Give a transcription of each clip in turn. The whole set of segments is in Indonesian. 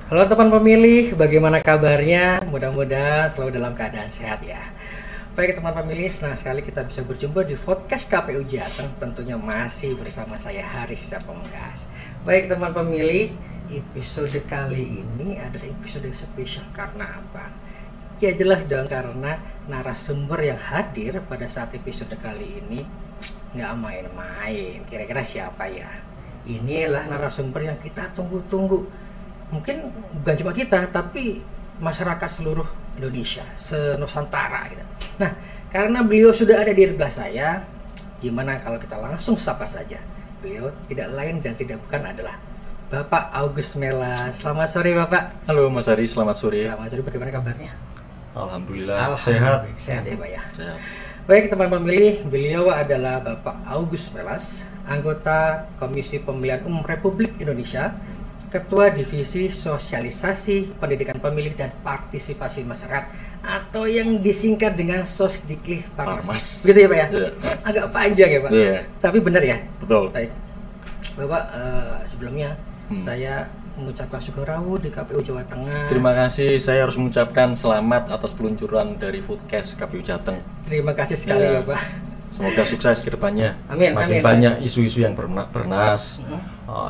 Halo teman pemilih, bagaimana kabarnya? Mudah-mudahan selalu dalam keadaan sehat ya. Baik teman pemilih, senang sekali kita bisa berjumpa di podcast KPU Jateng. Tentunya masih bersama saya Haris Pamungkas. Baik teman pemilih, episode kali ini adalah episode spesial karena apa? Ya jelas dong, karena narasumber yang hadir pada saat episode kali ini nggak main-main. Kira-kira siapa ya? Inilah narasumber yang kita tunggu-tunggu. Mungkin bukan cuma kita, tapi masyarakat seluruh Indonesia, se-Nusantara gitu. Nah, karena beliau sudah ada di sebelah saya, gimana kalau kita langsung sapa saja? Beliau tidak lain dan tidak bukan adalah Bapak August Melas. Selamat sore Bapak. Halo Mas Ari, selamat sore. Selamat sore, bagaimana kabarnya? Alhamdulillah, sehat. Sehat ya Pak ya? Sehat. Baik teman pemilih, beliau adalah Bapak August Melas, anggota Komisi Pemilihan Umum Republik Indonesia, Ketua Divisi Sosialisasi Pendidikan Pemilih dan Partisipasi Masyarakat, atau yang disingkat dengan Sosdikli Parmas. Gitu ya Pak ya? Yeah. Agak panjang ya Pak? Yeah. Tapi benar ya? Betul. Baik. Bapak, sebelumnya saya mengucapkan sugeng rawuh di KPU Jawa Tengah. Terima kasih, saya harus mengucapkan selamat atas peluncuran dari Foodcast KPU Jateng. Terima kasih sekali Ya. Bapak. Semoga sukses ke depannya. Amin, Makin amin. banyak isu-isu yang bernas,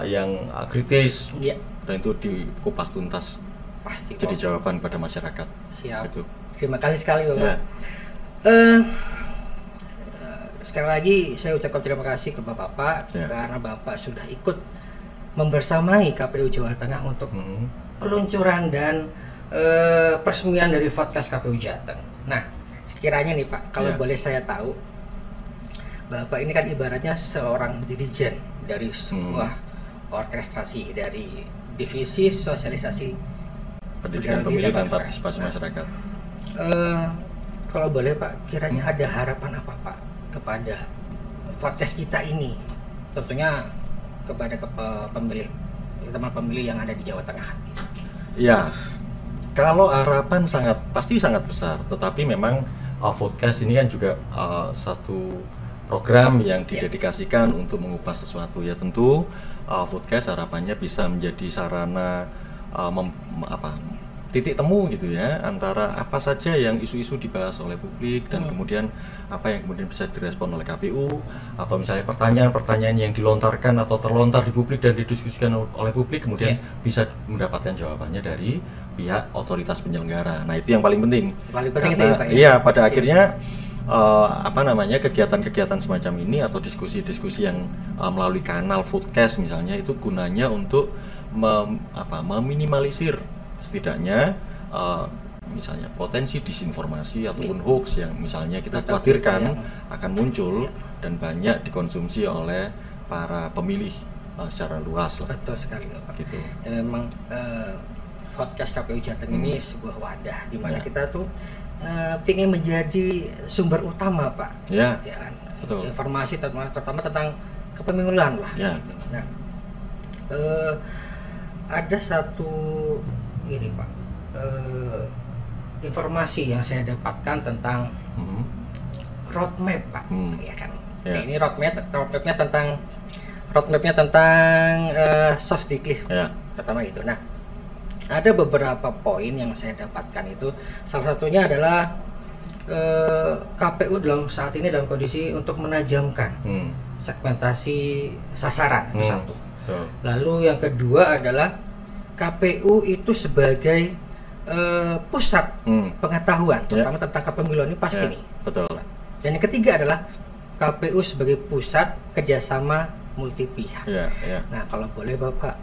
yang kritis, Iya. dan itu dikupas tuntas. Pasti Jadi kok. jawaban pada masyarakat. Siap. Itu. Terima kasih sekali Bapak. Ya. Sekali lagi saya ucapkan terima kasih ke Bapak Ya. karena Bapak sudah ikut membersamai KPU Jawa Tengah untuk peluncuran dan peresmian dari podcast KPU Jateng. Nah, sekiranya nih Pak, kalau Ya. boleh saya tahu, Bapak ini kan ibaratnya seorang dirijen dari sebuah orkestrasi dari Divisi Sosialisasi Pendidikan Pemilih dan Partisipasi Masyarakat. Kalau boleh Pak, kiranya ada harapan apa Pak kepada podcast kita ini, tentunya kepada pemilih, teman pemilih yang ada di Jawa Tengah. Ya, kalau harapan pasti sangat besar, tetapi memang podcast ini kan juga satu program yang didedikasikan untuk mengubah sesuatu. Ya tentu podcast harapannya bisa menjadi sarana titik temu gitu ya, antara apa saja yang isu-isu dibahas oleh publik dan kemudian apa yang kemudian bisa direspon oleh KPU, atau misalnya pertanyaan-pertanyaan yang dilontarkan atau terlontar di publik dan didiskusikan oleh publik kemudian bisa mendapatkan jawabannya dari pihak otoritas penyelenggara. Nah, itu yang paling penting. Paling penting itu Karena, ya Pak ya? Iya, pada akhirnya kegiatan-kegiatan semacam ini atau diskusi-diskusi yang melalui kanal Foodcast misalnya, itu gunanya untuk meminimalisir setidaknya misalnya potensi disinformasi ataupun hoax yang misalnya kita khawatirkan akan muncul dan banyak dikonsumsi oleh para pemilih secara luas lah. Betul sekali Bapak. Gitu. Ya, memang podcast KPU Jateng ini sebuah wadah di mana Ya. kita tuh ingin menjadi sumber utama Pak. Ya, Ya kan? betul. Informasi terutama tentang kepemiluan lah. Ya. Gitu. Nah, ada satu ini Pak, informasi yang saya dapatkan tentang roadmap Pak, ya kan? Ya. Nah, ini roadmapnya tentang Sosdikli, Ya. terutama itu. Nah, ada beberapa poin yang saya dapatkan itu, salah satunya adalah KPU saat ini dalam kondisi untuk menajamkan segmentasi sasaran, itu satu. So. Lalu yang kedua adalah KPU itu sebagai pusat pengetahuan, terutama tentang kepemiluan ini pasti Ya, nih. betul. Dan yang ketiga adalah KPU sebagai pusat kerjasama multi pihak. Ya, ya. Nah, kalau boleh Bapak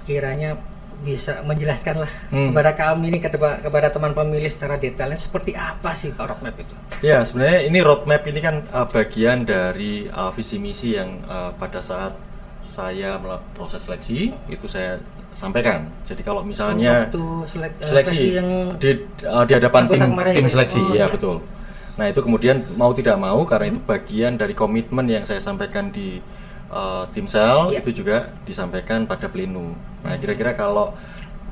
kiranya bisa menjelaskanlah kepada kami ini, kepada teman pemilih secara detailnya seperti apa sih Pak roadmap itu? Ya, sebenarnya ini roadmap ini kan bagian dari visi misi yang pada saat saya melakukan proses seleksi itu saya sampaikan. Jadi kalau misalnya seleksi yang di hadapan tim ya, seleksi, ya betul. Nah, itu kemudian mau tidak mau karena itu bagian dari komitmen yang saya sampaikan di tim sel, itu juga disampaikan pada pleno. Nah, kira-kira kalau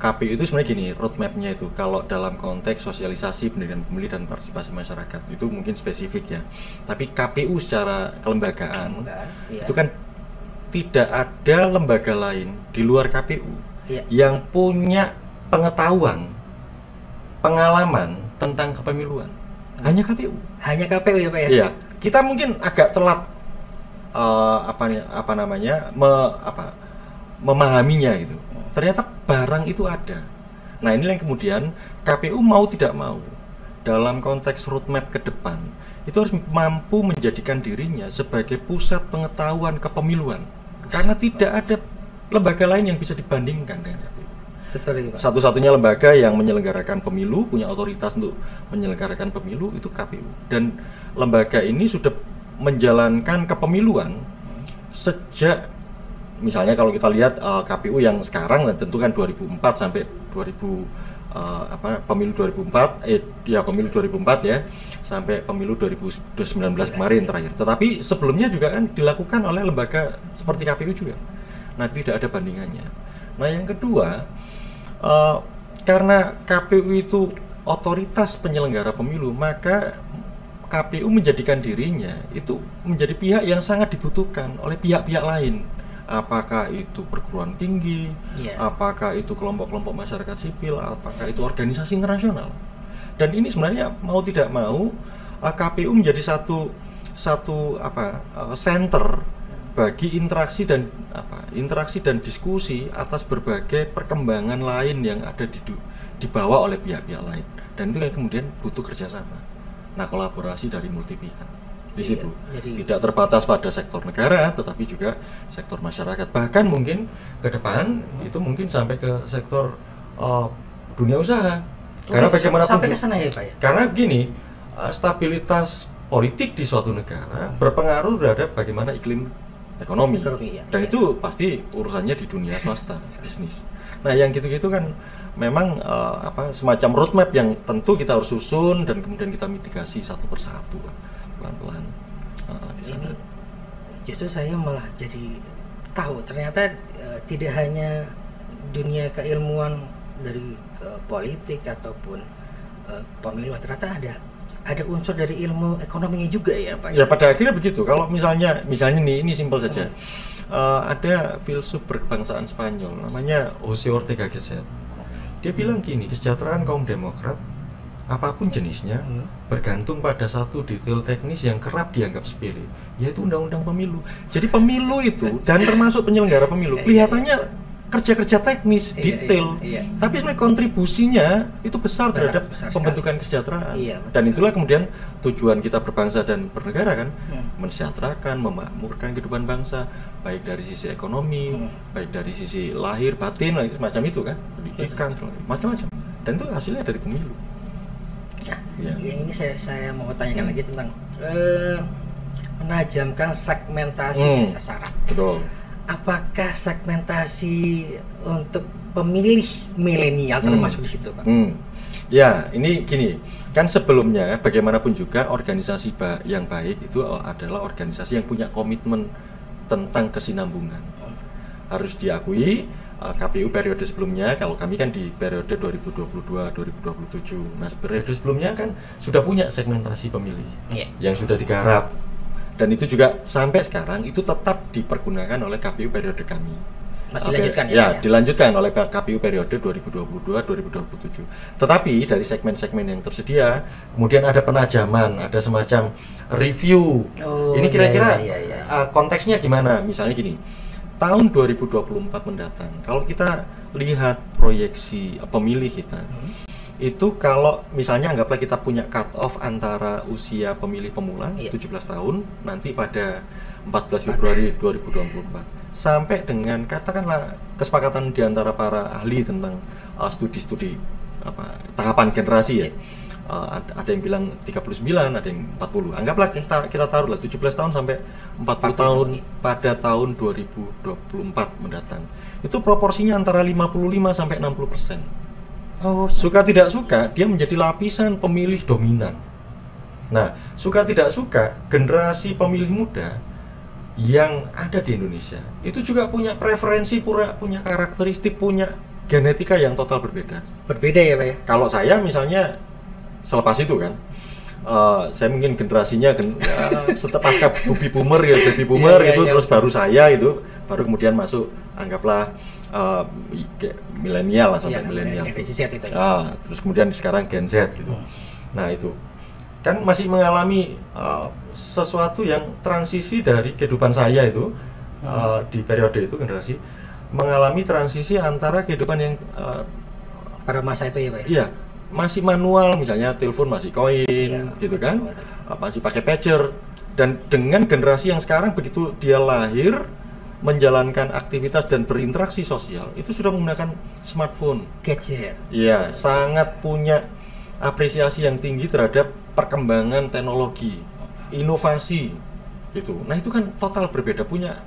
KPU itu sebenarnya gini, roadmapnya itu kalau dalam konteks sosialisasi pendidikan pemilih dan partisipasi masyarakat itu mungkin spesifik ya. Tapi KPU secara kelembagaan itu kan tidak ada lembaga lain di luar KPU yang punya pengetahuan, pengalaman tentang kepemiluan hanya KPU. Hanya KPU ya Pak ya? Iya, kita mungkin agak telat memahaminya gitu. Ternyata barang itu ada. Nah ini yang kemudian KPU mau tidak mau dalam konteks roadmap ke depan itu harus mampu menjadikan dirinya sebagai pusat pengetahuan kepemiluan, karena tidak ada lembaga lain yang bisa dibandingkan dengan KPU. Betul ya Pak. Satu-satunya lembaga yang menyelenggarakan pemilu, punya otoritas untuk menyelenggarakan pemilu itu KPU. Dan lembaga ini sudah menjalankan kepemiluan sejak, misalnya kalau kita lihat KPU yang sekarang, tentu kan 2004 sampai 2000 pemilu 2004 pemilu 2004 ya sampai pemilu 2019 kemarin terakhir. Tetapi sebelumnya juga kan dilakukan oleh lembaga seperti KPU juga. Nah, tidak ada bandingannya. Nah, yang kedua, karena KPU itu otoritas penyelenggara pemilu, maka KPU menjadikan dirinya itu menjadi pihak yang sangat dibutuhkan oleh pihak-pihak lain. Apakah itu perguruan tinggi, apakah itu kelompok-kelompok masyarakat sipil, apakah itu organisasi internasional. Dan ini sebenarnya mau tidak mau KPU menjadi satu center bagi interaksi dan diskusi atas berbagai perkembangan lain yang ada dibawa oleh pihak-pihak lain. Dan itu yang kemudian butuh kerjasama. Nah, kolaborasi dari multi pihak. Di situ tidak terbatas pada sektor negara, tetapi juga sektor masyarakat, bahkan mungkin ke depan itu mungkin sampai ke sektor dunia usaha. Karena bagaimanapun sampai ke sana ya Pak ya? Karena gini, stabilitas politik di suatu negara berpengaruh terhadap bagaimana iklim ekonomi ya, dan itu pasti urusannya di dunia swasta bisnis. Nah, yang gitu-gitu kan memang semacam roadmap yang tentu kita harus susun dan kemudian kita mitigasi satu persatu lah, pelan-pelan di sana. Ini justru saya malah jadi tahu ternyata tidak hanya dunia keilmuan dari politik ataupun pemiluan, ternyata ada unsur dari ilmu ekonominya juga ya Pak. Ya pada akhirnya begitu. Kalau misalnya nih, ini simpel saja. Ada filsuf berkebangsaan Spanyol namanya José Ortega Gasset. Dia bilang gini, kesejahteraan kaum Demokrat apapun jenisnya bergantung pada satu detail teknis yang kerap dianggap sepele, yaitu undang-undang pemilu. Jadi pemilu itu dan termasuk penyelenggara pemilu kelihatannya kerja-kerja teknis, detail, tapi sebenarnya kontribusinya itu besar terhadap pembentukan kesejahteraan. Dan itulah kemudian tujuan kita berbangsa dan bernegara kan, mensejahterakan, memakmurkan kehidupan bangsa, baik dari sisi ekonomi, baik dari sisi lahir, batin, semacam itu kan, pendidikan, macam-macam. Dan itu hasilnya dari pemilu. Nah, yang ini saya mau tanyakan lagi tentang menajamkan segmentasi sasaran. Betul. Apakah segmentasi untuk pemilih milenial termasuk di situ, Pak? Ya, ini gini, kan sebelumnya bagaimanapun juga organisasi yang baik itu adalah organisasi yang punya komitmen tentang kesinambungan. Harus diakui, KPU periode sebelumnya, kalau kami kan di periode 2022-2027, nah periode sebelumnya kan sudah punya segmentasi pemilih yang sudah digarap. Dan itu juga sampai sekarang itu tetap dipergunakan oleh KPU periode kami. Masih dilanjutkan ya? Dilanjutkan oleh KPU periode 2022-2027. Tetapi dari segmen-segmen yang tersedia, kemudian ada penajaman, ada semacam review. Ini kira-kira konteksnya gimana? Misalnya gini, tahun 2024 mendatang, kalau kita lihat proyeksi pemilih kita, itu kalau misalnya anggaplah kita punya cut off antara usia pemilih pemula 17 tahun nanti pada 14 Februari 2024 sampai dengan katakanlah kesepakatan di antara para ahli tentang studi-studi tahapan generasi ya. Ada yang bilang 39, ada yang 40. Anggaplah kita taruhlah 17 tahun sampai 40 tahun pada tahun 2024 mendatang. Itu proporsinya antara 55 sampai 60%. Suka tidak suka, dia menjadi lapisan pemilih dominan. Nah, suka tidak suka, generasi pemilih muda yang ada di Indonesia itu juga punya preferensi, punya karakteristik, punya genetika yang total berbeda. Berbeda ya Pak ya? Kalau saya misalnya selepas itu kan, saya mungkin generasinya setelah pasca baby boomer itu terus baru saya itu baru kemudian masuk anggaplah milenial lah sampai milenial. Terus kemudian sekarang Gen Z gitu. Nah itu kan masih mengalami sesuatu yang transisi dari kehidupan saya itu di periode itu generasi mengalami transisi antara kehidupan yang pada masa itu ya Pak? Iya, masih manual, misalnya telepon masih koin gitu kan, masih pakai pager, dan dengan generasi yang sekarang begitu dia lahir menjalankan aktivitas dan berinteraksi sosial itu sudah menggunakan smartphone, gadget. Iya, sangat punya apresiasi yang tinggi terhadap perkembangan teknologi, inovasi itu. Nah itu kan total berbeda, punya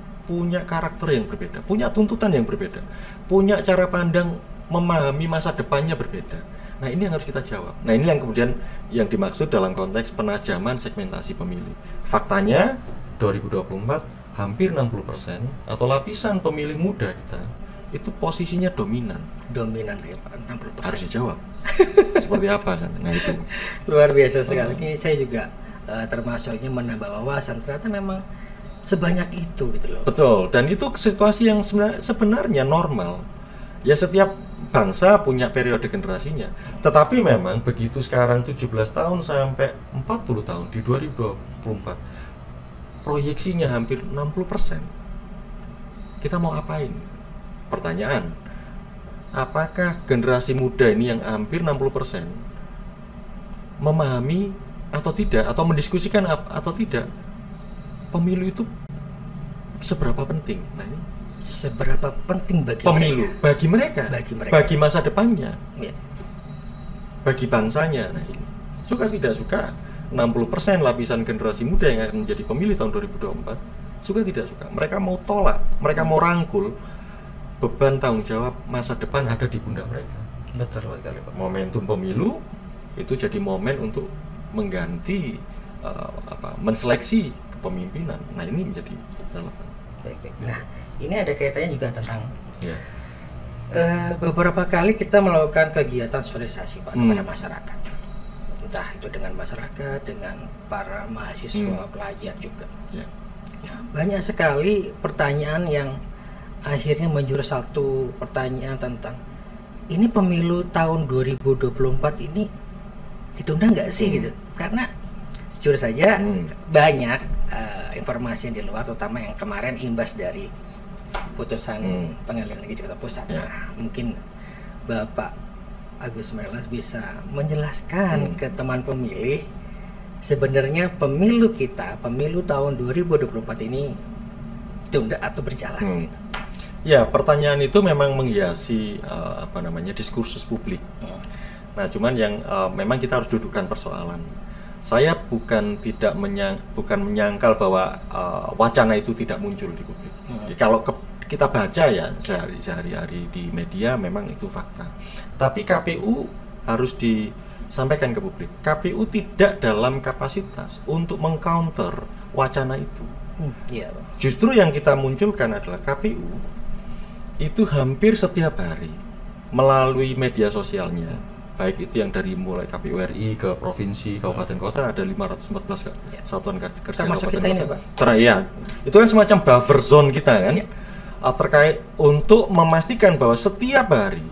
karakter yang berbeda, punya tuntutan yang berbeda, punya cara pandang memahami masa depannya berbeda. Nah ini yang harus kita jawab. Nah ini yang kemudian yang dimaksud dalam konteks penajaman segmentasi pemilih. Faktanya 2024 hampir 60% atau lapisan pemilih muda kita itu posisinya dominan ya Pak, 60%. Harus dijawab seperti apa kan? Nah itu luar biasa sekali. Ini saya juga termasuknya menambah wawasan, ternyata memang sebanyak itu gitu loh. Betul, dan itu situasi yang sebenarnya normal. Ya setiap bangsa punya periode generasinya. Tetapi memang begitu sekarang 17 tahun sampai 40 tahun di 2024 proyeksinya hampir 60%. Kita mau apain? Pertanyaan, apakah generasi muda ini yang hampir 60% memahami atau tidak, atau mendiskusikan atau tidak pemilu itu seberapa penting? Nah, seberapa penting bagi pemilu mereka? Bagi masa depannya, ya. Bagi bangsanya. Nah, suka tidak suka 60% lapisan generasi muda yang akan menjadi pemilih tahun 2024 suka tidak suka, mereka mau tolak, mereka mau rangkul, beban tanggung jawab masa depan ada di pundak mereka. Betul sekali Pak. Momentum pemilu itu jadi momen untuk mengganti menseleksi kepemimpinan. Nah ini menjadi relevan. Baik. Nah ini ada kaitannya juga tentang beberapa kali kita melakukan kegiatan sosialisasi Pak kepada masyarakat, entah itu dengan masyarakat, dengan para mahasiswa, pelajar juga. Nah, banyak sekali pertanyaan yang akhirnya menjurus satu pertanyaan tentang ini pemilu tahun 2024 ini ditunda nggak sih gitu, karena jujur saja banyak informasi yang di luar, terutama yang kemarin imbas dari putusan Pengadilan Negeri Jakarta Pusat. Nah, mungkin Bapak Agus Melas bisa menjelaskan ke teman pemilih sebenarnya pemilu kita, pemilu tahun 2024 ini tunda atau berjalan gitu. Ya, pertanyaan itu memang menghiasi diskursus publik. Nah, cuman yang memang kita harus dudukkan persoalan. Saya bukan menyangkal bahwa wacana itu tidak muncul di publik. Kalau kita baca ya sehari-hari di media memang itu fakta. Tapi KPU harus disampaikan ke publik. KPU tidak dalam kapasitas untuk mengcounter wacana itu. Justru yang kita munculkan adalah KPU itu hampir setiap hari melalui media sosialnya, baik itu yang dari mulai KPU RI ke provinsi, kabupaten kota, ada 514 satuan kerja kabupaten kota. Itu kan semacam buffer zone kita kan, terkait untuk memastikan bahwa setiap hari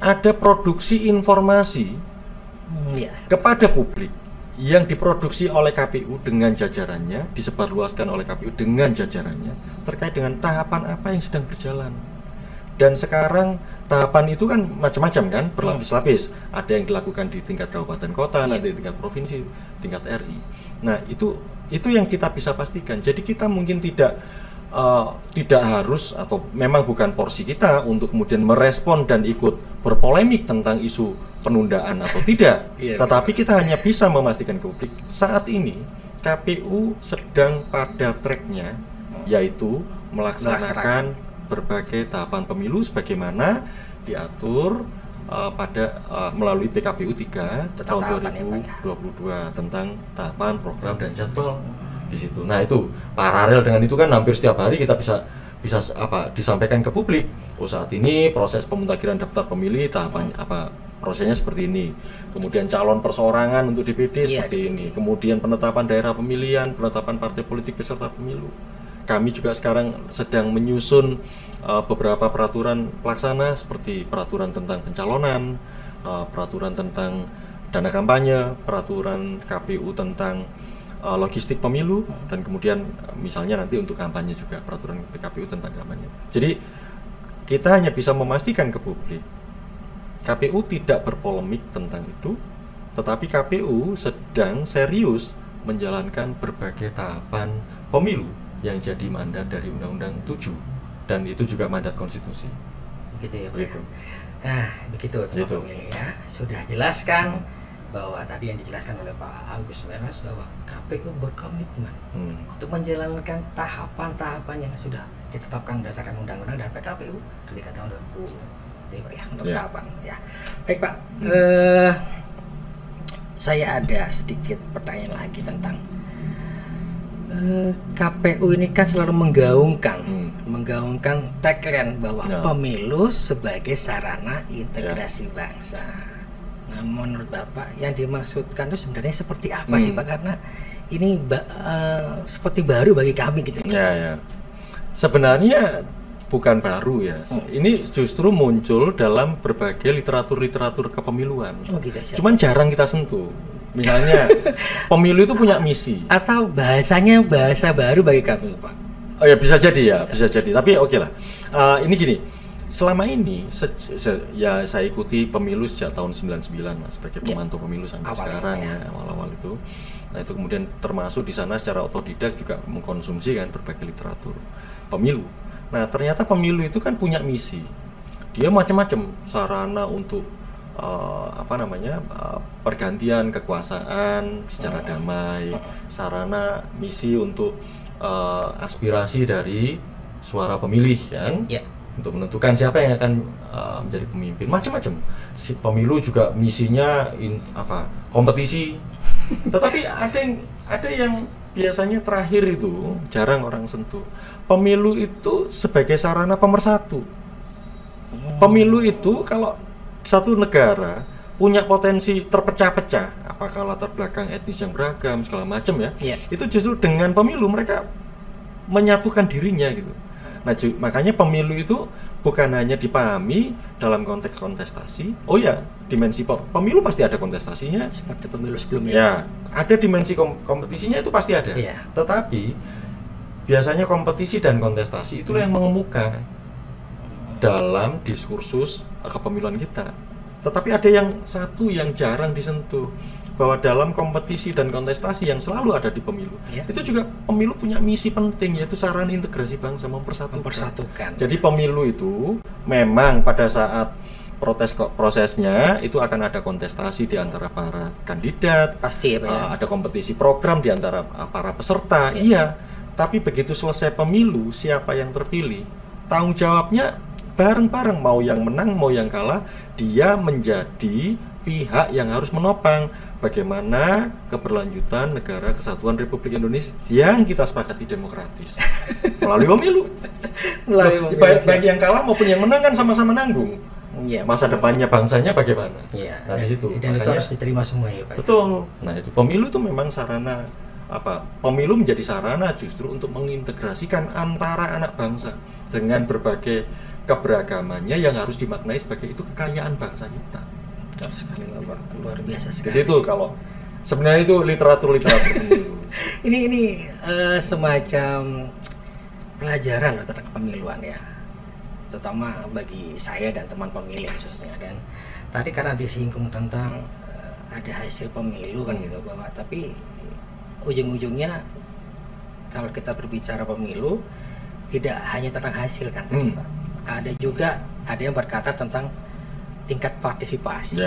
ada produksi informasi kepada publik yang diproduksi oleh KPU dengan jajarannya, disebarluaskan oleh KPU dengan jajarannya terkait dengan tahapan apa yang sedang berjalan. Dan sekarang tahapan itu kan macam-macam kan, berlapis-lapis. Ada yang dilakukan di tingkat kabupaten kota, nanti di tingkat provinsi, tingkat RI. Nah itu yang kita bisa pastikan. Jadi kita mungkin tidak harus, atau memang bukan porsi kita untuk kemudian merespon dan ikut berpolemik tentang isu penundaan atau tidak. Tetapi kita hanya bisa memastikan ke publik saat ini KPU sedang pada tracknya, yaitu melaksanakan berbagai tahapan pemilu sebagaimana diatur melalui PKPU 3 tahun 2022 tentang tahapan, program, dan jadwal di situ. Nah itu paralel dengan itu kan hampir setiap hari kita bisa disampaikan ke publik. Saat ini proses pemutakhiran daftar pemilih tahapannya prosesnya seperti ini. Kemudian calon perseorangan untuk DPD seperti ini. Kemudian penetapan daerah pemilihan, penetapan partai politik peserta pemilu. kami juga sekarang sedang menyusun beberapa peraturan pelaksana seperti peraturan tentang pencalonan, peraturan tentang dana kampanye, peraturan KPU tentang logistik pemilu, dan kemudian misalnya nanti untuk kampanye juga peraturan PKPU tentang kampanye. Jadi kita hanya bisa memastikan ke publik KPU tidak berpolemik tentang itu, tetapi KPU sedang serius menjalankan berbagai tahapan pemilu yang jadi mandat dari Undang-Undang 7, dan itu juga mandat konstitusi. Begitu ya Pak. Begitu. Nah begitu teman pemilih ya, sudah jelaskan bahwa tadi yang dijelaskan oleh Pak Agus Melas bahwa KPU berkomitmen untuk menjalankan tahapan-tahapan yang sudah ditetapkan berdasarkan undang-undang dan PKPU ketika tahun 2000 itu Pak ya, untuk tahapan ya. Baik Pak, saya ada sedikit pertanyaan lagi tentang KPU ini kan selalu menggaungkan tagline bahwa pemilu sebagai sarana integrasi bangsa. Nah, menurut Bapak yang dimaksudkan itu sebenarnya seperti apa sih Pak? Karena ini seperti baru bagi kami gitu. Ya. Sebenarnya bukan baru ya. Ini justru muncul dalam berbagai literatur kepemiluan. Oh, gitu, cuman jarang kita sentuh. Misalnya pemilu itu punya misi. Atau bahasanya bahasa baru bagi kami Pak. Oh ya bisa jadi ya, bisa jadi. Tapi oke lah. Ini gini. Selama ini ya saya ikuti pemilu sejak tahun 99 Mas, sebagai pemantau pemilu sampai sekarang ya, awal-awal itu. Nah, itu kemudian termasuk di sana secara otodidak juga mengkonsumsi kan berbagai literatur pemilu. Nah, ternyata pemilu itu kan punya misi. Dia macam-macam sarana untuk pergantian kekuasaan secara damai, sarana misi untuk aspirasi dari suara pemilih kan. Untuk menentukan siapa yang akan menjadi pemimpin, macam-macam. Si pemilu juga misinya kompetisi. Tetapi ada yang biasanya terakhir itu jarang orang sentuh. Pemilu itu sebagai sarana pemersatu. Pemilu itu kalau satu negara punya potensi terpecah-pecah, apakah latar belakang etnis yang beragam segala macam ya, itu justru dengan pemilu mereka menyatukan dirinya gitu. Nah, makanya pemilu itu bukan hanya dipahami dalam konteks kontestasi. Oh ya, dimensi pemilu pasti ada kontestasinya. Seperti pemilu sebelumnya. Ya, ada dimensi kompetisinya itu pasti ada. Tetapi biasanya kompetisi dan kontestasi itulah yang mengemuka dalam diskursus kepemiluan kita. Tetapi ada yang satu yang jarang disentuh, bahwa dalam kompetisi dan kontestasi yang selalu ada di pemilu, itu juga pemilu punya misi penting, yaitu sarana integrasi bangsa, mempersatukan. Jadi pemilu itu memang pada saat prosesnya itu akan ada kontestasi di antara para kandidat, pasti ya Pak ya? Ada kompetisi program di antara para peserta, iya. Tapi begitu selesai pemilu, siapa yang terpilih, tanggung jawabnya bareng-bareng, mau yang menang mau yang kalah, dia menjadi pihak yang harus menopang bagaimana keberlanjutan negara kesatuan Republik Indonesia yang kita sepakati demokratis melalui pemilu. Baik yang kalah maupun yang menang kan sama-sama nanggung. Masa depannya bangsanya bagaimana? Nah, di situ dan makanya, itu harus diterima semua ya Pak. Betul. Nah, itu pemilu itu memang sarana pemilu menjadi sarana justru untuk mengintegrasikan antara anak bangsa dengan berbagai keberagamannya yang harus dimaknai sebagai itu kekayaan bangsa kita. Betul sekali Bapak, luar biasa sekali. Di situ kalau sebenarnya itu literatur pemilu. ini semacam pelajaran tentang kepemiluan ya, terutama bagi saya dan teman pemilih khususnya. Dan tadi karena disinggung tentang ada hasil pemilu kan gitu, bahwa tapi ujung-ujungnya kalau kita berbicara pemilu tidak hanya tentang hasil kan tadi Pak. Ada yang berkata tentang tingkat partisipasi.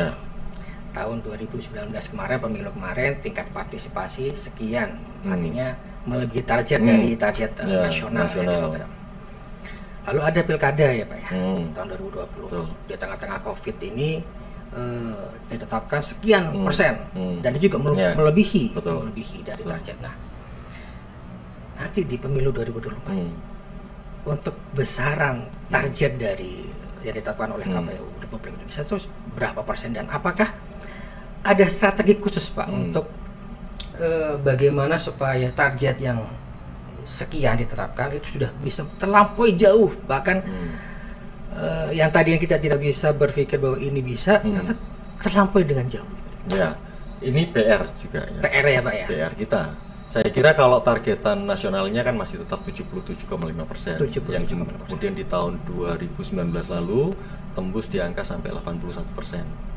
Tahun 2019 kemarin, pemilu kemarin, tingkat partisipasi sekian, artinya melebihi target dari target nasional. Lalu ada pilkada ya Pak ya, tahun 2020. Di tengah-tengah COVID ini ditetapkan sekian persen, dan itu juga melebihi dari target. Nah, nanti di pemilu 2024 untuk besaran target dari yang ditetapkan oleh KPU Republik Indonesia itu berapa persen, dan apakah ada strategi khusus Pak untuk bagaimana supaya target yang sekian diterapkan itu sudah bisa terlampaui jauh, bahkan yang tadinya kita tidak bisa berpikir bahwa ini bisa, ternyata terlampaui dengan jauh gitu. Ya, ini PR juga ya. PR ya Pak ya. PR kita. Saya kira kalau targetan nasionalnya kan masih tetap 77,5%. Yang kemudian di tahun 2019 lalu tembus di angka sampai 81%.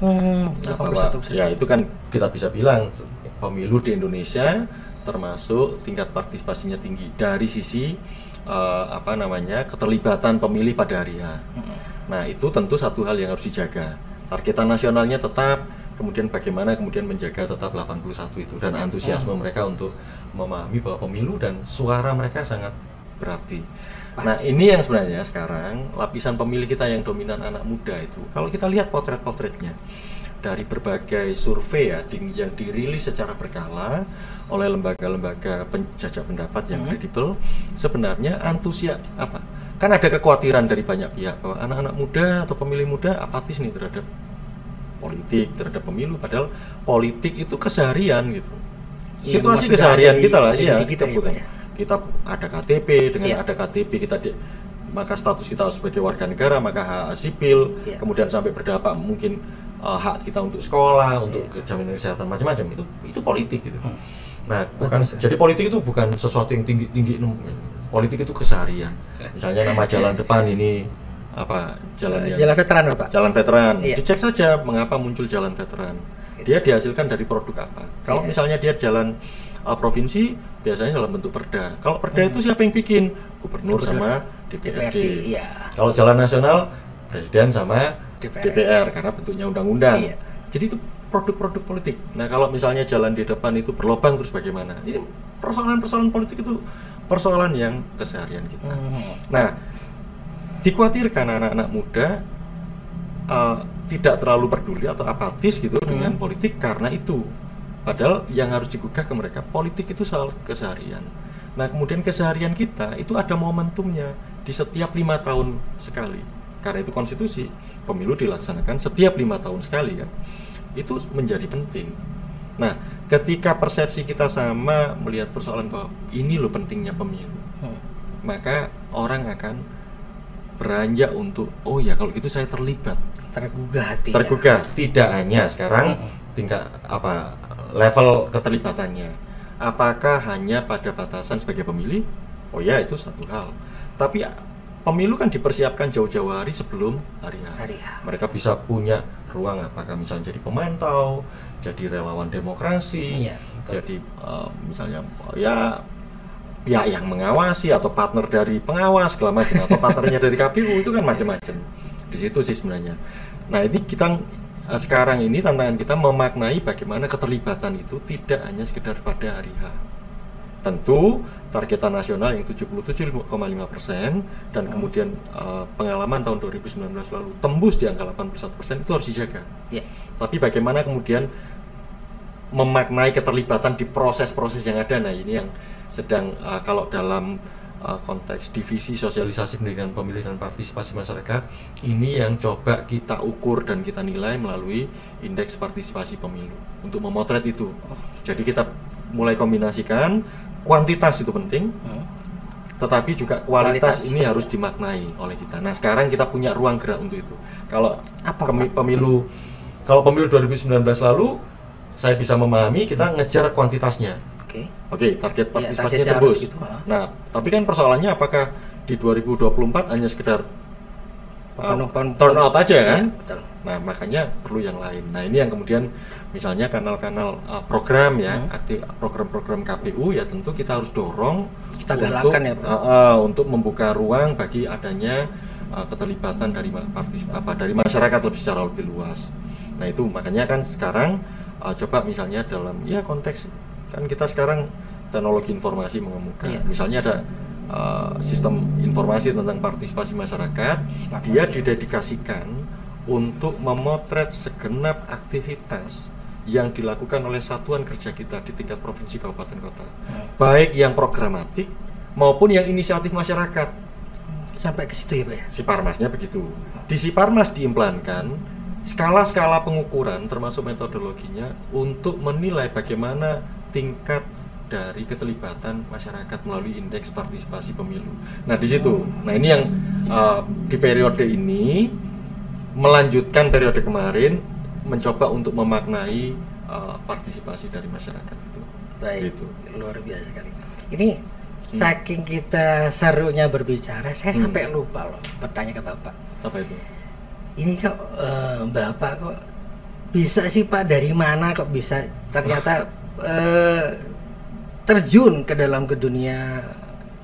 Nah, bahwa ya itu kan kita bisa bilang pemilu di Indonesia termasuk tingkat partisipasinya tinggi dari sisi keterlibatan pemilih pada hari H. Nah, itu tentu satu hal yang harus dijaga. Targetan nasionalnya tetap, kemudian bagaimana kemudian menjaga tetap 81 itu, dan antusiasme mereka untuk memahami bahwa pemilu dan suara mereka sangat berarti. Nah, ini yang sebenarnya sekarang lapisan pemilih kita yang dominan anak muda itu. Kalau kita lihat potret-potretnya dari berbagai survei ya yang dirilis secara berkala oleh lembaga-lembaga penjajak pendapat yang kredibel, sebenarnya kan ada kekhawatiran dari banyak pihak bahwa anak-anak muda atau pemilih muda apatis nih terhadap politik, terhadap pemilu, padahal politik itu keseharian gitu. Ya, situasi keseharian kita lah, iya, kita ada KTP, dengan ada KTP maka status kita sebagai warga negara, maka hak sipil, kemudian sampai berdampak mungkin hak kita untuk sekolah, untuk jaminan kesehatan, macam-macam itu politik gitu. Nah, jadi politik itu bukan sesuatu yang tinggi-tinggi, politik itu keseharian. Misalnya nama jalan depan ini jalan veteran Bapak. Jalan veteran. Dicek saja mengapa muncul jalan veteran. Dia dihasilkan dari produk apa. Kalau misalnya dia jalan provinsi, biasanya dalam bentuk perda. Kalau perda itu siapa yang bikin? Gubernur sama DPRD. Kalau jalan nasional, presiden sama DPR karena bentuknya undang-undang. Jadi itu produk-produk politik. Nah, kalau misalnya jalan di depan itu berlobang, terus bagaimana? Ini persoalan-persoalan politik itu persoalan yang keseharian kita. Nah, dikhawatirkan anak-anak muda tidak terlalu peduli atau apatis gitu dengan politik karena itu. Padahal yang harus digugah ke mereka, politik itu soal keseharian. Nah, kemudian keseharian kita itu ada momentumnya di setiap 5 tahun sekali. Karena itu konstitusi, pemilu dilaksanakan setiap 5 tahun sekali kan. Itu menjadi penting. Nah, ketika persepsi kita sama melihat persoalan bahwa ini loh pentingnya pemilu, maka orang akan beranjak untuk kalau gitu saya terlibat, tergugah. Tidak hanya sekarang tingkat level keterlibatannya, apakah hanya pada batasan sebagai pemilih? Itu satu hal. Tapi pemilu kan dipersiapkan jauh-jauh hari sebelum hari H. Mereka bisa punya ruang, apakah misalnya jadi pemantau, jadi relawan demokrasi, jadi misalnya pihak yang mengawasi atau partner dari pengawas segala macam, atau partnernya dari KPU, itu kan macam-macam. Di situ sih sebenarnya. Nah, ini kita sekarang ini tantangan kita memaknai bagaimana keterlibatan itu tidak hanya sekedar pada hari H. Tentu targetan nasional yang 77,5% dan kemudian pengalaman tahun 2019 lalu tembus di angka 81% itu harus dijaga. Tapi bagaimana kemudian memaknai keterlibatan di proses-proses yang ada. Nah, ini yang sedang kalau dalam konteks divisi sosialisasi pendidikan pemilih dan partisipasi masyarakat, ini yang coba kita ukur dan kita nilai melalui indeks partisipasi pemilu untuk memotret itu. Jadi kita mulai kombinasikan kuantitas itu penting, tetapi juga kualitas ini harus dimaknai oleh kita. Nah, sekarang kita punya ruang gerak untuk itu. Kalau pemilu 2019 lalu saya bisa memahami, kita ngejar kuantitasnya. Target partisipasinya tembus. Gitu. Nah, tapi kan persoalannya apakah di 2024 hanya sekedar turn out aja kan? Betul. Nah, makanya perlu yang lain. Nah, ini yang kemudian misalnya kanal-kanal program aktif program-program KPU ya tentu kita harus dorong untuk membuka ruang bagi adanya keterlibatan dari masyarakat secara lebih luas. Nah, itu makanya kan sekarang coba misalnya dalam konteks kan kita sekarang teknologi informasi mengemuka. Misalnya ada sistem informasi tentang partisipasi masyarakat, dia didedikasikan untuk memotret segenap aktivitas yang dilakukan oleh satuan kerja kita di tingkat provinsi, kabupaten, kota, baik yang programatik maupun yang inisiatif masyarakat. Sampai ke situ ya Pak ya? Siparmasnya begitu. Di Siparmas diimplankan skala-skala pengukuran termasuk metodologinya untuk menilai bagaimana tingkat dari keterlibatan masyarakat melalui indeks partisipasi pemilu. Nah di situ, nah ini yang di periode ini melanjutkan periode kemarin mencoba untuk memaknai partisipasi dari masyarakat itu. Baik, gitu. Luar biasa sekali. Ini saking kita serunya berbicara, saya sampai lupa loh bertanya ke Bapak. Apa itu? Ini kok Bapak kok bisa sih Pak, dari mana kok bisa ternyata terjun ke dalam ke dunia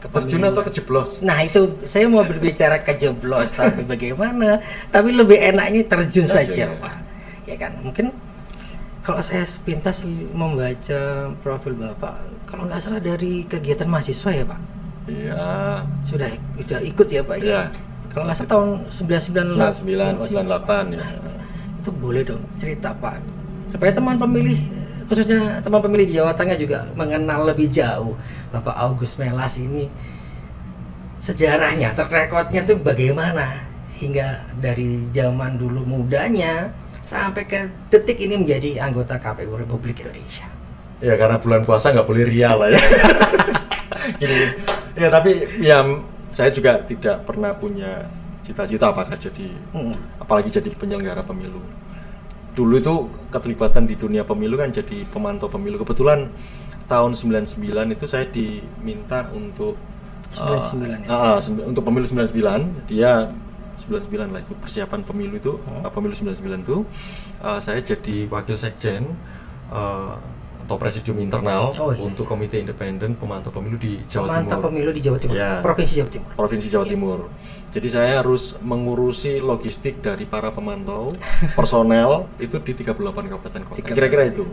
terjun atau kejeblos? Nah itu saya mau berbicara kejeblos tapi bagaimana? Tapi lebih enaknya terjun saja Pak. Ya kan, mungkin kalau saya sepintas membaca profil Bapak, kalau nggak salah dari kegiatan mahasiswa ya Pak? Iya. Sudah ikut ya Pak? Iya. Kalau nggak salah tahun 99, 98 ya. Itu boleh dong cerita Pak, supaya teman pemilih, khususnya teman pemilih di Jawa Tengah juga mengenal lebih jauh Bapak August Melas ini, sejarahnya, track recordnya tuh bagaimana hingga dari zaman dulu mudanya sampai ke detik ini menjadi anggota KPU Republik Indonesia. Ya karena bulan puasa nggak boleh ria lah ya. Gini, ya tapi ya saya juga tidak pernah punya cita-cita apakah jadi apalagi jadi penyelenggara pemilu. Dulu itu keterlibatan di dunia pemilu kan jadi pemantau pemilu. Kebetulan tahun 99 itu saya diminta untuk 99 ya? Untuk pemilu 99, dia 99 lah itu persiapan pemilu itu, pemilu 99 itu saya jadi wakil sekjen atau presidium internal untuk komite independen pemantau pemilu di Jawa Timur. Pemantau pemilu di Jawa Timur, ya. Provinsi Jawa Timur. Provinsi Jawa Timur. Jadi saya harus mengurusi logistik dari para pemantau, personel itu di 38 kabupaten kota. Kira-kira itu.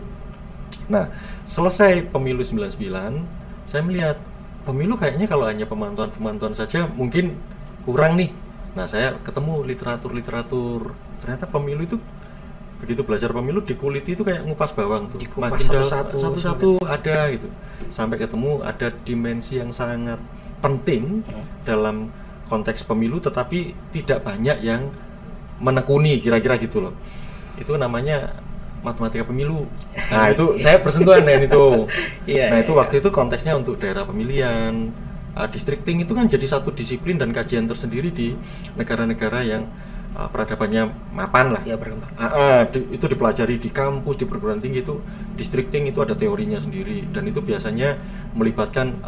Nah, selesai pemilu 99, saya melihat pemilu kayaknya kalau hanya pemantauan saja mungkin kurang nih. Nah, saya ketemu literatur. Ternyata pemilu itu begitu belajar pemilu dikuliti itu kayak ngupas bawang tuh. Makin satu-satu ada gitu. Sampai ketemu ada dimensi yang sangat penting dalam konteks pemilu tetapi tidak banyak yang menekuni, kira-kira gitu loh. Itu namanya matematika pemilu. Nah, itu saya bersentuhan dengan itu. Nah, itu waktu itu konteksnya untuk daerah pemilihan. Districting itu kan jadi satu disiplin dan kajian tersendiri di negara-negara yang peradabannya mapan lah. Ya, berkembang. Itu dipelajari di kampus, di perguruan tinggi itu districting itu ada teorinya sendiri dan itu biasanya melibatkan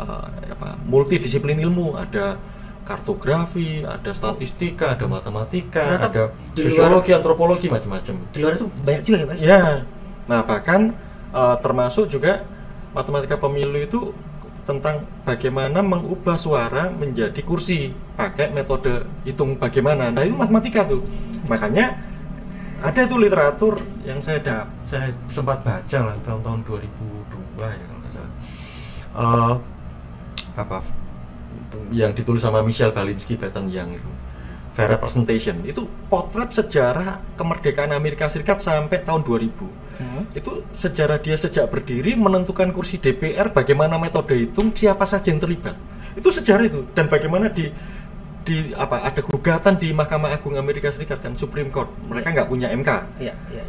multidisiplin ilmu, ada kartografi, ada statistika, ada matematika, ada sosiologi, antropologi, macam-macam. Di luar itu banyak juga ya Pak? Ya, nah bahkan termasuk juga matematika pemilu itu tentang bagaimana mengubah suara menjadi kursi pakai metode hitung bagaimana. Nah itu matematika tuh. Makanya ada itu literatur yang saya sempat baca lah tahun 2002 ya kalau nggak salah. Yang ditulis sama Michel Balinsky, Batten Young itu. Fair Representation itu potret sejarah kemerdekaan Amerika Serikat sampai tahun 2000. Itu sejarah dia sejak berdiri, menentukan kursi DPR, bagaimana metode hitung, siapa saja yang terlibat. Itu sejarah itu dan bagaimana ada gugatan di Mahkamah Agung Amerika Serikat kan, Supreme Court. Mereka nggak punya MK.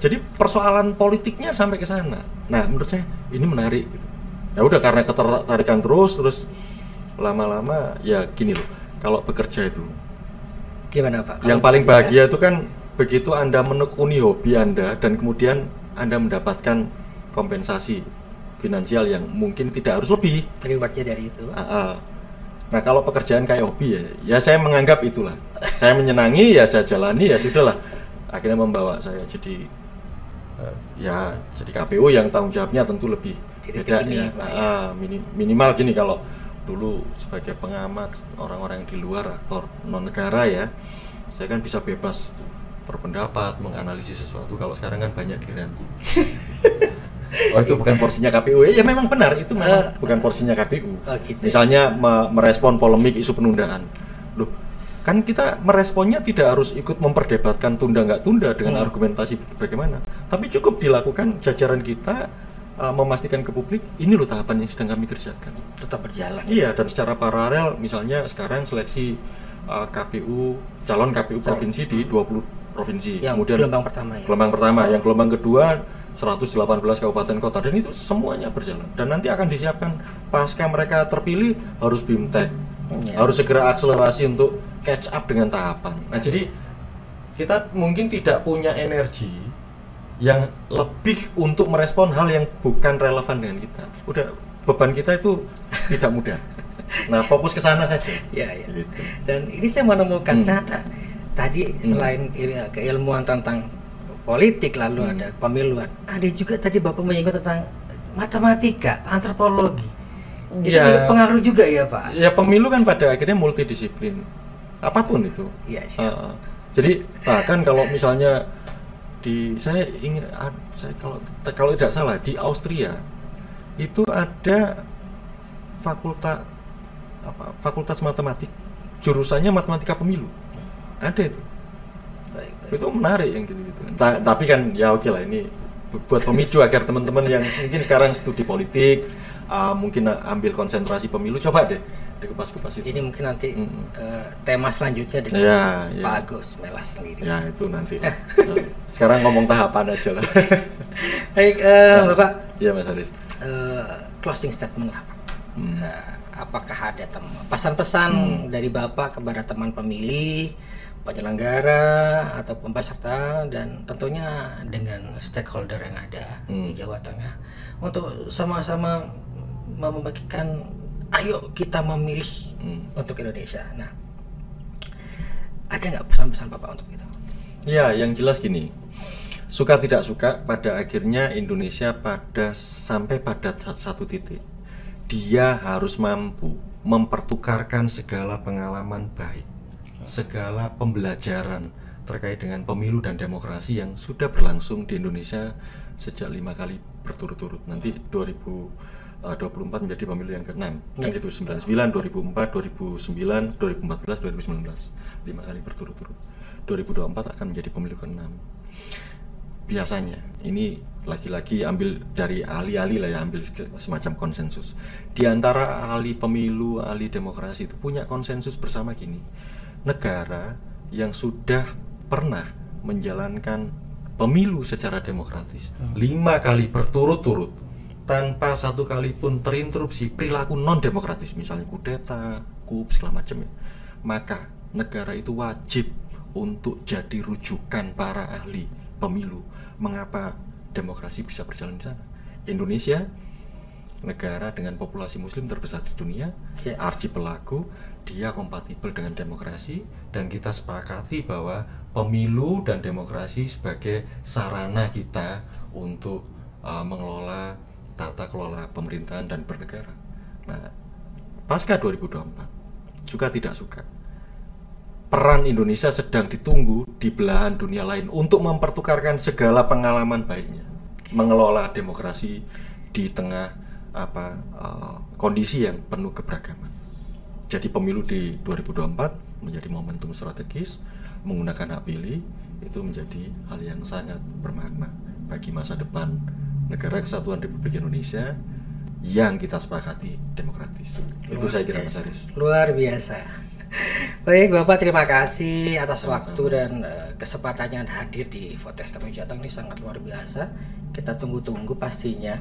Jadi persoalan politiknya sampai ke sana. Nah, menurut saya ini menarik. Ya udah karena ketertarikan terus lama-lama ya gini loh. Kalau bekerja itu gimana Pak? Yang paling bahagia itu kan begitu Anda menekuni hobi Anda dan kemudian Anda mendapatkan kompensasi finansial yang mungkin tidak harus lebih. Rewardnya dari itu. Nah kalau pekerjaan kayak hobi ya saya menganggap itulah. Saya menyenangi ya saya jalani ya sudahlah. Akhirnya membawa saya jadi jadi KPU yang tanggung jawabnya tentu lebih beda ya. Minimal gini kalau dulu sebagai pengamat orang-orang yang di luar aktor non negara ya, saya kan bisa bebas berpendapat, menganalisis sesuatu. Kalau sekarang kan banyak direm. Itu bukan porsinya KPU. Ya memang benar itu memang bukan porsinya KPU. Gitu. Misalnya merespon polemik isu penundaan. Loh, kan kita meresponnya tidak harus ikut memperdebatkan tunda nggak tunda dengan argumentasi bagaimana. Tapi cukup dilakukan jajaran kita memastikan ke publik ini loh tahapan yang sedang kami kerjakan. Tetap berjalan. Iya, dan secara paralel misalnya sekarang seleksi calon KPU provinsi di 20 provinsi. Yang kemudian gelombang pertama ya. Gelombang pertama, yang gelombang kedua 118 kabupaten kota, dan itu semuanya berjalan. Dan nanti akan disiapkan pasca mereka terpilih harus BIMTEK, harus segera akselerasi untuk catch up dengan tahapan. Nah, jadi kita mungkin tidak punya energi yang lebih untuk merespon hal yang bukan relevan dengan kita. Udah, beban kita itu tidak mudah. Nah, fokus ke sana saja. Ya, ya. Gitu. Dan ini saya menemukan ternyata tadi selain keilmuan tentang politik, lalu ada pemiluan, ada juga tadi Bapak menyinggung tentang matematika, antropologi. Itu Ya, pengaruh juga ya Pak? ya pemilu kan pada akhirnya multidisiplin. Apapun itu. Iya, siap. Jadi bahkan kalau misalnya saya kalau tidak salah di Austria itu ada fakultas matematik, jurusannya matematika pemilu. Ada itu. Baik. Itu menarik yang gitu-gitu. Tapi kan ya oke lah, ini buat pemicu agar teman-teman yang mungkin sekarang studi politik, mungkin ambil konsentrasi pemilu, coba deh dikupas-kupas itu. Ini mungkin nanti tema selanjutnya dengan Pak Agus Melas sendiri. Ya itu nanti. Sekarang ngomong tahapan aja lah. Baik, Bapak. Iya Mas Haris. Closing statement lah Pak. Apakah ada pesan-pesan dari Bapak kepada teman pemilih, penyelenggara ataupun peserta, dan tentunya dengan stakeholder yang ada di Jawa Tengah untuk sama-sama membagikan, ayo kita memilih untuk Indonesia. Nah, ada nggak pesan-pesan Bapak untuk itu? Ya, yang jelas gini, suka tidak suka pada akhirnya Indonesia sampai pada satu titik, dia harus mampu mempertukarkan segala pengalaman baik, segala pembelajaran terkait dengan pemilu dan demokrasi yang sudah berlangsung di Indonesia sejak 5 kali berturut-turut. Nanti 2024 menjadi pemilu yang ke-6. Kan itu 99, 2004, 2009, 2014, 2019. 5 kali berturut-turut. 2024 akan menjadi pemilu ke-6. Biasanya ini lagi-lagi ambil dari ahli-ahli lah ya, ambil semacam konsensus. Di antara ahli pemilu, ahli demokrasi itu punya konsensus bersama gini. Negara yang sudah pernah menjalankan pemilu secara demokratis 5 kali berturut-turut tanpa satu kali pun terinterupsi perilaku non demokratis, misalnya kudeta, coup, segala macam ya, maka negara itu wajib untuk jadi rujukan para ahli pemilu. Mengapa demokrasi bisa berjalan di sana? Indonesia, negara dengan populasi muslim terbesar di dunia, archipelago, dia kompatibel dengan demokrasi, dan kita sepakati bahwa pemilu dan demokrasi sebagai sarana kita untuk mengelola tata kelola pemerintahan dan bernegara. Nah, pasca 2024, suka tidak suka, peran Indonesia sedang ditunggu di belahan dunia lain untuk mempertukarkan segala pengalaman baiknya mengelola demokrasi di tengah kondisi yang penuh keberagaman. Jadi pemilu di 2024 menjadi momentum strategis, menggunakan hak pilih itu menjadi hal yang sangat bermakna bagi masa depan Negara Kesatuan Republik Indonesia yang kita sepakati demokratis. Itu saya kira Mas Haris. Luar biasa. Baik Bapak, terima kasih atas waktu dan kesempatannya hadir di podcast KPU Jateng ini, sangat luar biasa. Kita tunggu-tunggu pastinya.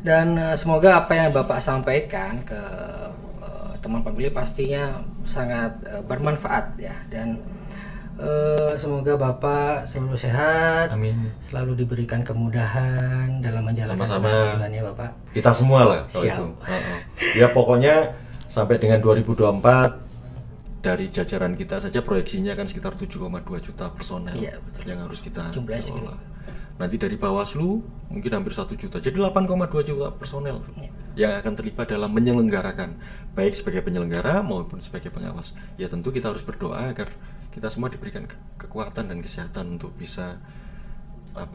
Dan semoga apa yang Bapak sampaikan ke teman pemilih pastinya sangat bermanfaat ya, dan semoga Bapak selalu sehat. Amin. Selalu diberikan kemudahan dalam menjalankan pemilihannya Bapak. Kita semua lah kalau itu. Ya pokoknya sampai dengan 2024 dari jajaran kita saja proyeksinya kan sekitar 7,2 juta personel yang harus kita kelola. Nanti dari Bawaslu mungkin hampir 1 juta, jadi 8,2 juta personel yang akan terlibat dalam menyelenggarakan, baik sebagai penyelenggara maupun sebagai pengawas. Ya tentu kita harus berdoa agar kita semua diberikan kekuatan dan kesehatan untuk bisa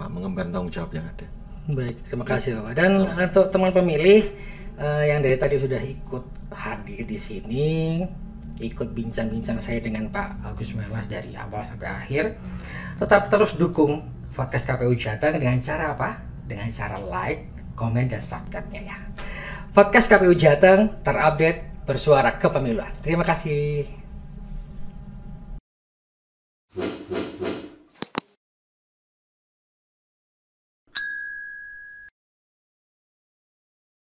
mengemban tanggung jawab yang ada. Baik, terima kasih Bapak. Dan untuk teman pemilih yang dari tadi sudah ikut hadir di sini, ikut bincang-bincang saya dengan Pak Agus Melas dari awal sampai akhir, tetap terus dukung podcast KPU Jateng dengan cara apa? Dengan cara like, komen, dan subscribe-nya ya. Podcast KPU Jateng terupdate, bersuara kepemiluan. Terima kasih.